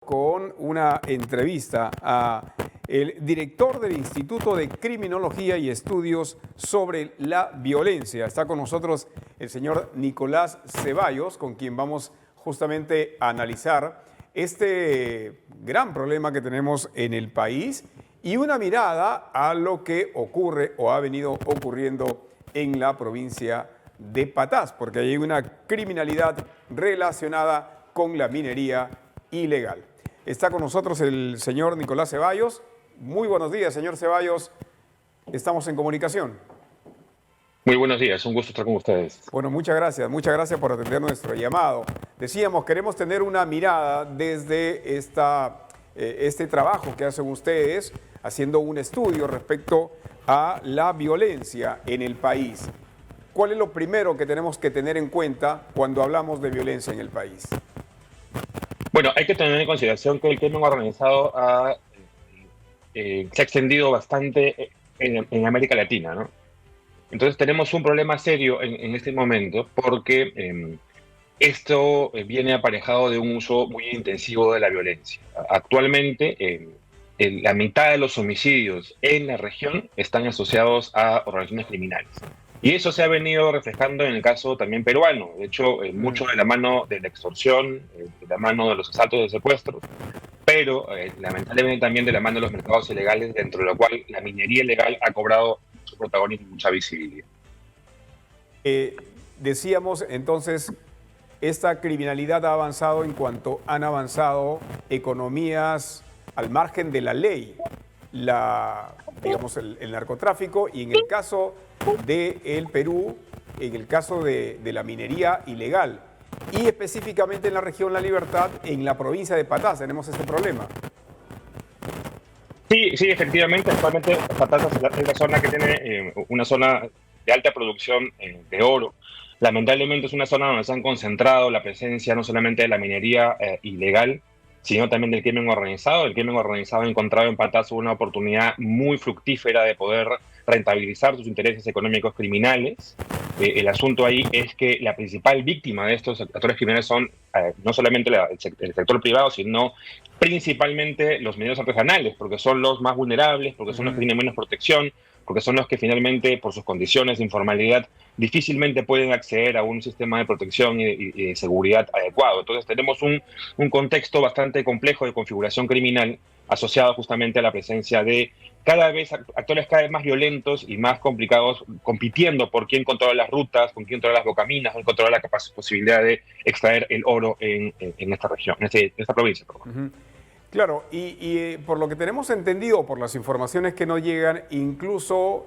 Con una entrevista a el director del Instituto de Criminología y Estudios sobre la Violencia. Está con nosotros el señor Nicolás Ceballos, con quien vamos justamente a analizar este gran problema que tenemos en el país y una mirada a lo que ocurre o ha venido ocurriendo en la provincia de Patás, porque hay una criminalidad relacionada con la minería ilegal. Está con nosotros el señor Nicolás Ceballos. Muy buenos días, señor Ceballos. Estamos en comunicación. Muy buenos días, un gusto estar con ustedes. Bueno, muchas gracias por atender nuestro llamado. Decíamos, queremos tener una mirada desde este trabajo que hacen ustedes, haciendo un estudio respecto a la violencia en el país. ¿Cuál es lo primero que tenemos que tener en cuenta cuando hablamos de violencia en el país? Bueno, hay que tener en consideración que el crimen organizado se ha extendido bastante en América Latina, ¿no? Entonces tenemos un problema serio en este momento porque esto viene aparejado de un uso muy intensivo de la violencia. Actualmente, la mitad de los homicidios en la región están asociados a organizaciones criminales. Y eso se ha venido reflejando en el caso también peruano. De hecho, mucho de la mano de la extorsión, de la mano de los asaltos y de secuestros, pero lamentablemente también de la mano de los mercados ilegales, dentro de lo cual la minería ilegal ha cobrado mucho protagonismo y mucha visibilidad. Decíamos entonces, esta criminalidad ha avanzado en cuanto han avanzado economías al margen de la ley, digamos el narcotráfico, y en el caso del Perú, en el caso de la minería ilegal, y específicamente en la región La Libertad, en la provincia de Patás, tenemos este problema. Sí, efectivamente, actualmente Patás es la zona que tiene una zona de alta producción de oro. Lamentablemente es una zona donde se han concentrado la presencia no solamente de la minería ilegal, sino también del crimen organizado. El crimen organizado ha encontrado en Patás una oportunidad muy fructífera de poder rentabilizar sus intereses económicos criminales. El asunto ahí es que la principal víctima de estos actores criminales son no solamente el sector privado, sino principalmente los mineros artesanales, porque son los más vulnerables, porque son los que tienen menos protección, porque son los que finalmente, por sus condiciones de informalidad, difícilmente pueden acceder a un sistema de protección y de seguridad adecuado. Entonces tenemos un contexto bastante complejo de configuración criminal asociado justamente a la presencia de actores cada vez más violentos y más complicados, compitiendo por quién controla las rutas, con quién controla las bocaminas, quién controla la posibilidad de extraer el oro en esta región, en esta provincia. Claro, y por lo que tenemos entendido, por las informaciones que nos llegan, incluso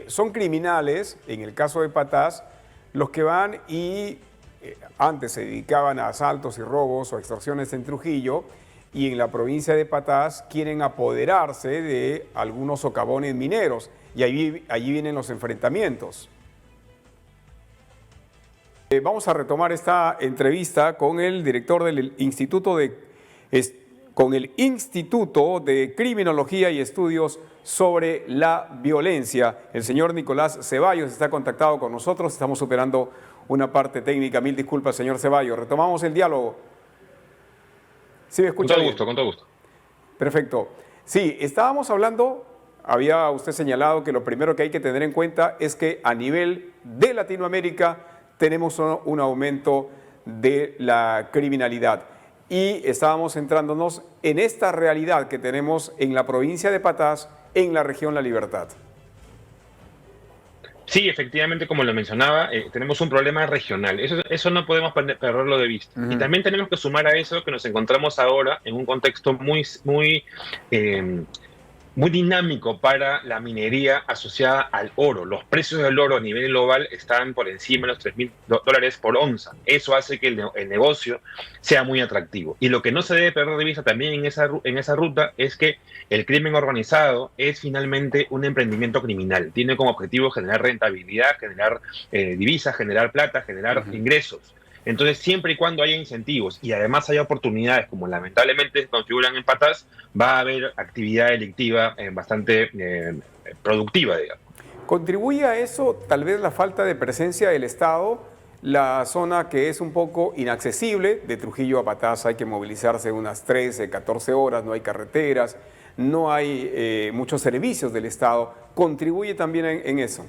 son criminales, en el caso de Patás, los que van y antes se dedicaban a asaltos y robos o extorsiones en Trujillo, y en la provincia de Patás quieren apoderarse de algunos socavones mineros, y allí vienen los enfrentamientos. Vamos a retomar esta entrevista con el director del Instituto de Criminología y Estudios sobre la Violencia. El señor Nicolás Ceballos está contactado con nosotros. Estamos superando una parte técnica. Mil disculpas, señor Ceballos. Retomamos el diálogo. ¿Sí me escucha bien? Con todo gusto. Perfecto. Sí, estábamos hablando, había usted señalado que lo primero que hay que tener en cuenta es que a nivel de Latinoamérica tenemos un aumento de la criminalidad. Y estábamos centrándonos en esta realidad que tenemos en la provincia de Patás, en la región La Libertad. Sí, efectivamente, como lo mencionaba, tenemos un problema regional. Eso no podemos perderlo de vista. Y también tenemos que sumar a eso que nos encontramos ahora en un contexto muy dinámico para la minería asociada al oro. Los precios del oro a nivel global están por encima de los $3.000 por onza. Eso hace que el negocio sea muy atractivo. Y lo que no se debe perder de vista también en esa ruta es que el crimen organizado es finalmente un emprendimiento criminal. Tiene como objetivo generar rentabilidad, generar divisas, generar plata, generar ingresos. Entonces, siempre y cuando haya incentivos y además haya oportunidades, como lamentablemente se configuran en Patás, va a haber actividad delictiva bastante productiva, digamos. ¿Contribuye a eso tal vez la falta de presencia del Estado? la zona que es un poco inaccesible, de Trujillo a Patas hay que movilizarse unas 13, 14 horas, no hay carreteras, no hay muchos servicios del Estado, contribuye también en eso.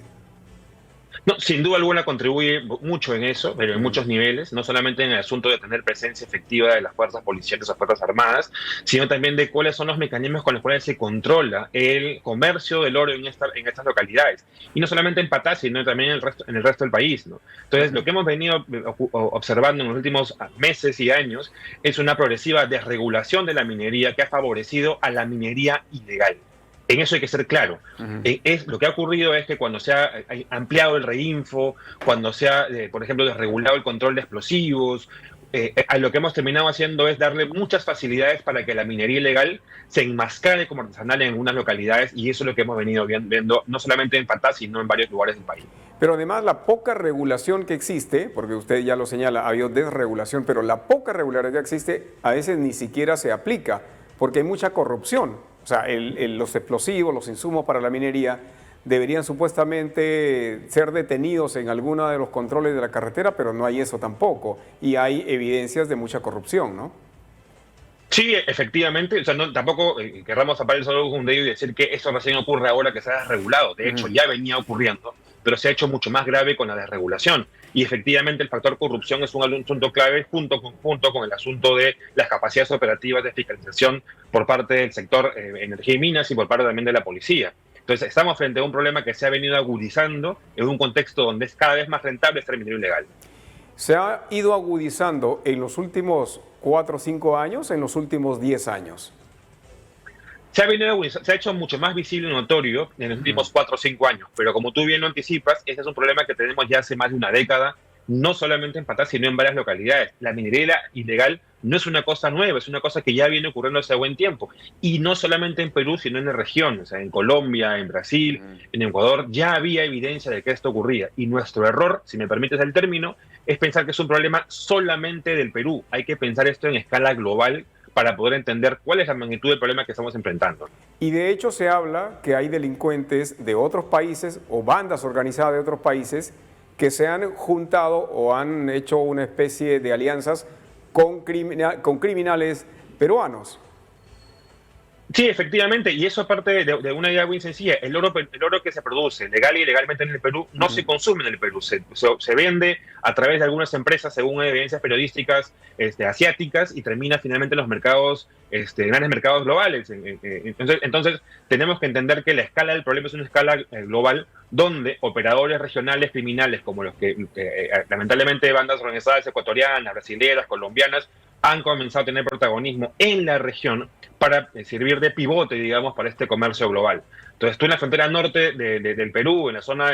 No, sin duda alguna contribuye mucho en eso, pero en muchos niveles, no solamente en el asunto de tener presencia efectiva de las fuerzas policiales o fuerzas armadas, sino también de cuáles son los mecanismos con los cuales se controla el comercio del oro en estas localidades. Y no solamente en Patás, sino también en el resto del país, ¿no? Entonces, lo que hemos venido observando en los últimos meses y años es una progresiva desregulación de la minería que ha favorecido a la minería ilegal. En eso hay que ser claro. Lo que ha ocurrido es que cuando se ha ampliado el reinfo, cuando se ha, por ejemplo, desregulado el control de explosivos, a lo que hemos terminado haciendo es darle muchas facilidades para que la minería ilegal se enmascare como artesanal en algunas localidades, y eso es lo que hemos venido viendo no solamente en Patás, sino en varios lugares del país. Pero además la poca regulación que existe, porque usted ya lo señala, ha habido desregulación, pero la poca regularidad que existe a veces ni siquiera se aplica, porque hay mucha corrupción. O sea, los explosivos, los insumos para la minería deberían supuestamente ser detenidos en alguno de los controles de la carretera, pero no hay eso tampoco. Y hay evidencias de mucha corrupción, ¿no? Sí, efectivamente, o sea, tampoco querramos tapar el sol con un dedo y decir que eso recién ocurre ahora que se ha desregulado. De hecho, ya venía ocurriendo, pero se ha hecho mucho más grave con la desregulación. Y efectivamente el factor corrupción es un asunto clave junto con el asunto de las capacidades operativas de fiscalización por parte del sector energía y minas y por parte también de la policía. Entonces estamos frente a un problema que se ha venido agudizando en un contexto donde es cada vez más rentable estar minero ilegal. ¿Se ha ido agudizando en los últimos 4 o 5 años, en los últimos 10 años? Se ha hecho mucho más visible y notorio en los últimos 4 o 5 años, pero como tú bien lo anticipas, este es un problema que tenemos ya hace más de una década, no solamente en Patás, sino en varias localidades. La minería ilegal no es una cosa nueva, es una cosa que ya viene ocurriendo hace buen tiempo. Y no solamente en Perú, sino en la región, o sea, en Colombia, en Brasil, en Ecuador, ya había evidencia de que esto ocurría. Y nuestro error, si me permites el término, es pensar que es un problema solamente del Perú. Hay que pensar esto en escala global para poder entender cuál es la magnitud del problema que estamos enfrentando. Y de hecho se habla que hay delincuentes de otros países o bandas organizadas de otros países que se han juntado o han hecho una especie de alianzas con criminales peruanos. Sí, efectivamente, y eso aparte de una idea muy sencilla. El oro que se produce legal y ilegalmente en el Perú no se consume en el Perú, se vende a través de algunas empresas según evidencias periodísticas asiáticas y termina finalmente en los mercados, grandes mercados globales. Entonces, tenemos que entender que la escala del problema es una escala global donde operadores regionales criminales como los que lamentablemente bandas organizadas ecuatorianas, brasileñas, colombianas han comenzado a tener protagonismo en la región para servir de pivote, digamos, para este comercio global. Entonces, tú en la frontera norte del Perú, en la zona,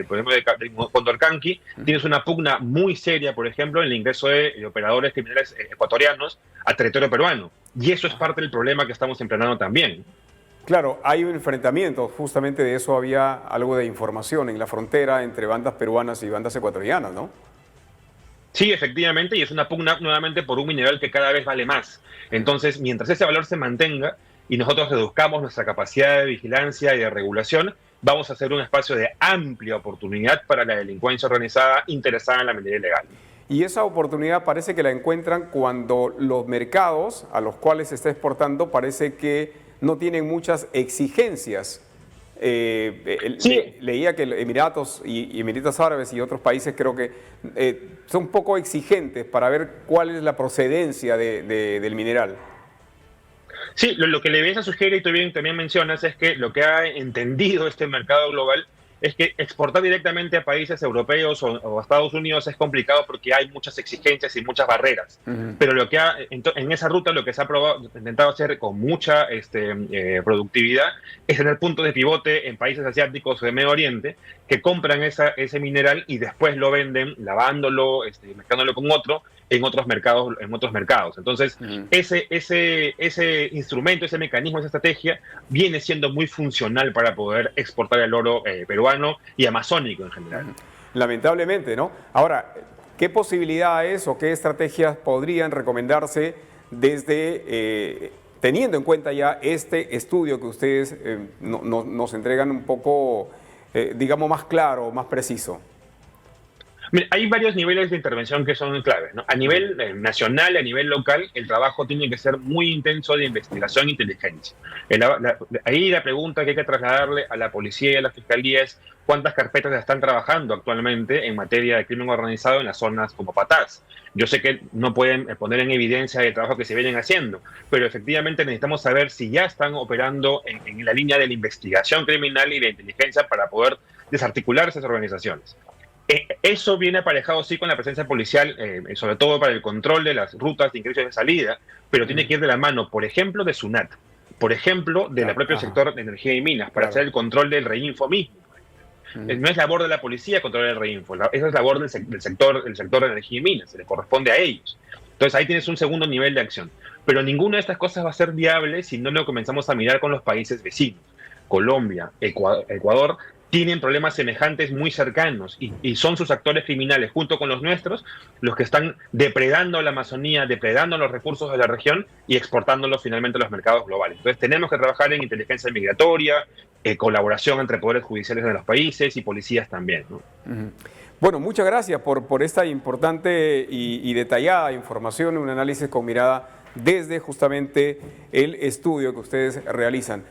por ejemplo, de Condorcanqui, tienes una pugna muy seria, por ejemplo, en el ingreso de operadores criminales ecuatorianos a territorio peruano. Y eso es parte del problema que estamos enfrentando también. Claro, hay un enfrentamiento, justamente de eso había algo de información en la frontera entre bandas peruanas y bandas ecuatorianas, ¿no? Sí, efectivamente, y es una pugna nuevamente por un mineral que cada vez vale más. Entonces, mientras ese valor se mantenga y nosotros reduzcamos nuestra capacidad de vigilancia y de regulación, vamos a hacer un espacio de amplia oportunidad para la delincuencia organizada interesada en la minería ilegal. Y esa oportunidad parece que la encuentran cuando los mercados a los cuales se está exportando parece que no tienen muchas exigencias. Sí. Leía que Emiratos y Emiratos Árabes y otros países creo que son un poco exigentes para ver cuál es la procedencia del mineral. Sí, lo que la evidencia sugiere, y tú bien también mencionas, es que lo que ha entendido este mercado global es que exportar directamente a países europeos o a Estados Unidos es complicado porque hay muchas exigencias y muchas barreras. Pero lo que en esa ruta lo que se ha intentado hacer con mucha productividad es tener puntos de pivote en países asiáticos o de Medio Oriente que compran ese mineral y después lo venden lavándolo, mezclándolo con otro en otros mercados. Entonces, ese instrumento, ese mecanismo, esa estrategia viene siendo muy funcional para poder exportar el oro peruano y amazónico en general. Lamentablemente, ¿no? Ahora, ¿qué posibilidades o qué estrategias podrían recomendarse desde, teniendo en cuenta ya este estudio que ustedes nos entregan un poco, digamos, más claro, más preciso? Mira, hay varios niveles de intervención que son claves, ¿no? A nivel nacional, a nivel local, el trabajo tiene que ser muy intenso de investigación e inteligencia. Ahí la pregunta que hay que trasladarle a la policía y a la fiscalía es cuántas carpetas están trabajando actualmente en materia de crimen organizado en las zonas como Patás. Yo sé que no pueden poner en evidencia el trabajo que se vienen haciendo, pero efectivamente necesitamos saber si ya están operando en la línea de la investigación criminal y de inteligencia para poder desarticular esas organizaciones. Eso viene aparejado, sí, con la presencia policial, sobre todo para el control de las rutas de ingreso y de salida, pero tiene que ir de la mano, por ejemplo, de SUNAT, por ejemplo, del propio sector de energía y minas, para hacer el control del reinfo mismo. No es labor de la policía controlar el reinfo, esa es labor del sector de energía y minas, se le corresponde a ellos. Entonces ahí tienes un segundo nivel de acción. Pero ninguna de estas cosas va a ser viable si no lo comenzamos a mirar con los países vecinos. Colombia, Ecuador tienen problemas semejantes muy cercanos y son sus actores criminales junto con los nuestros los que están depredando la Amazonía, depredando los recursos de la región y exportándolos finalmente a los mercados globales. Entonces tenemos que trabajar en inteligencia migratoria, colaboración entre poderes judiciales de los países y policías también, ¿no? Bueno, muchas gracias por esta importante y detallada información, un análisis con mirada desde justamente el estudio que ustedes realizan.